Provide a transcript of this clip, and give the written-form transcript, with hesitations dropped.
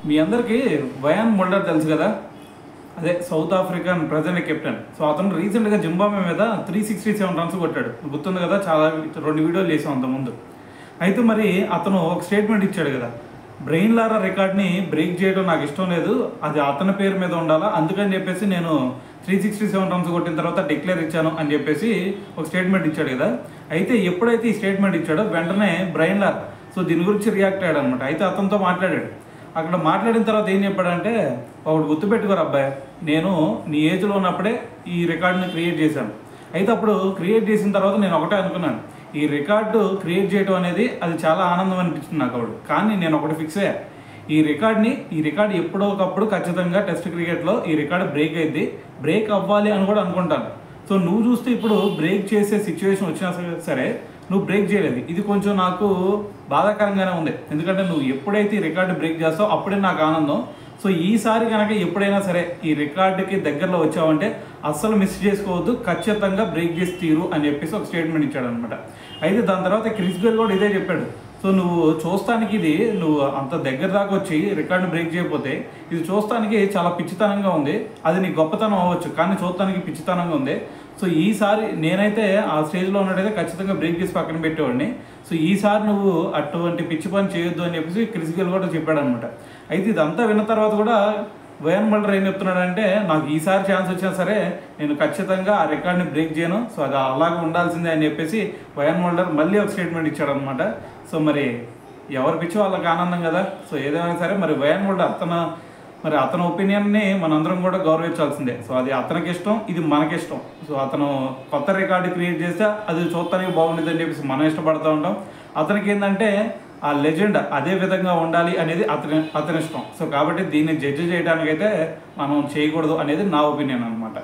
మీ అందరికీ వయాన్ ముల్డర్ తెలుసు కదా, అదే south African present captain. So అతను రీసెంట్గా జింబాబ్వే మీద 367 రన్స్ కొట్టాడు. గుర్తుంది కదా, చాలా 2 వీడియోలు చేసాం అంతకుముందు. అయితే మరి అతను ఒక స్టేట్మెంట్ ఇచ్చాడు కదా, బ్రెయిన్ లారా రికార్డ్ని బ్రేక్ చేయడం నాకు ఇష్టం లేదు, అది అతని పేరు మీద ఉండాలా, అందుకని చెప్పేసి నేను 367 రన్స్ కొట్టిన తర్వాత డిక్లేర్ ఇచ్చాను అని చెప్పేసి ఒక స్టేట్మెంట్ ఇచ్చాడు కదా. అయితే ఎప్పుడైతే ఈ స్టేట్మెంట్ ఇచ్చాడో వెంటనే బ్రెయిన్ లారా దీని గురించి రియాక్ట్ అయ్యాడు అనమాట. అయితే అతనితో మాట్లాడాడు. అక్కడ మాట్లాడిన తర్వాత ఏం చెప్పాడంటే, ఒకటి గుర్తుపెట్టుకోరు అబ్బాయి, నేను నీ ఏజ్లో ఉన్నప్పుడే ఈ రికార్డుని క్రియేట్ చేశాను. అయితే అప్పుడు క్రియేట్ చేసిన తర్వాత నేను ఒకటే అనుకున్నాను, ఈ రికార్డు క్రియేట్ చేయడం అనేది అది చాలా ఆనందం అనిపించింది నాకు అప్పుడు. కానీ నేను ఒకటి ఫిక్స్ అయ్యా, ఈ రికార్డు ఎప్పుడో ఒకప్పుడు ఖచ్చితంగా టెస్ట్ క్రికెట్లో ఈ రికార్డు బ్రేక్ అయింది, బ్రేక్ అవ్వాలి అని కూడా అనుకుంటాను. సో నువ్వు చూస్తే ఇప్పుడు బ్రేక్ చేసే సిచ్యువేషన్ వచ్చినా సరే నువ్వు బ్రేక్ చేయలేదు. ఇది కొంచెం నాకు బాధాకరంగానే ఉంది, ఎందుకంటే నువ్వు ఎప్పుడైతే ఈ రికార్డు బ్రేక్ చేస్తావో అప్పుడే నాకు ఆనందం. సో ఈసారి కనుక ఎప్పుడైనా సరే ఈ రికార్డుకి దగ్గరలో వచ్చావంటే అస్సలు మిస్ చేసుకోవద్దు, ఖచ్చితంగా బ్రేక్ చేసి తీరు అని చెప్పేసి ఒక స్టేట్మెంట్ ఇచ్చాడు అనమాట. అయితే దాని తర్వాత క్రిస్ గేల్ కూడా ఇదే చెప్పాడు. సో నువ్వు చూస్తానికి నువ్వు అంత దగ్గర దాకా వచ్చి రికార్డుని బ్రేక్ చేయకపోతే ఇది చూస్తానికి చాలా పిచ్చితనంగా ఉంది, అది నీ గొప్పతనం అవ్వచ్చు కానీ చూస్తానికి పిచ్చితనంగా ఉంది. సో ఈసారి నేనైతే ఆ స్టేజ్లో ఉన్నట్టయితే ఖచ్చితంగా బ్రేక్ చేసి పక్కన పెట్టేవాడిని. సో ఈసారి నువ్వు అటువంటి పిచ్చి పని చేయొద్దు అని చెప్పేసి క్రిస్ గేల్ కూడా చెప్పాడు అనమాట. అయితే ఇదంతా విన్న తర్వాత కూడా వయాన్ ముల్డర్ ఏం చెప్తున్నాడంటే, నాకు ఈసారి ఛాన్స్ వచ్చినా సరే నేను ఖచ్చితంగా ఆ రికార్డ్ని బ్రేక్ చేయను, సో అది అలాగే ఉండాల్సిందే అని చెప్పేసి వయాన్ ముల్డర్ మళ్ళీ ఒక స్టేట్మెంట్ ఇచ్చాడు అనమాట. సో మరి ఎవరి పిచ్చి వాళ్ళకి ఆనందం కదా. సో ఏదైనా సరే మరి వయాన్ ముల్డర్ అతని ఒపీనియన్ని మనందరం కూడా గౌరవించాల్సిందే. సో అది అతనికి ఇష్టం, ఇది మనకిష్టం. సో అతను కొత్త రికార్డు క్రియేట్ చేస్తే అది చూడటానికి బాగుంటుంది అని చెప్పేసి మనం ఇష్టపడుతూ ఉంటాం. అతనికి ఏంటంటే ఆ లెజెండ్ అదే విధంగా ఉండాలి అనేది అతని ఇష్టం. సో కాబట్టి దీన్ని జడ్జి చేయడానికైతే మనం చేయకూడదు అనేది నా ఒపీనియన్ అనమాట.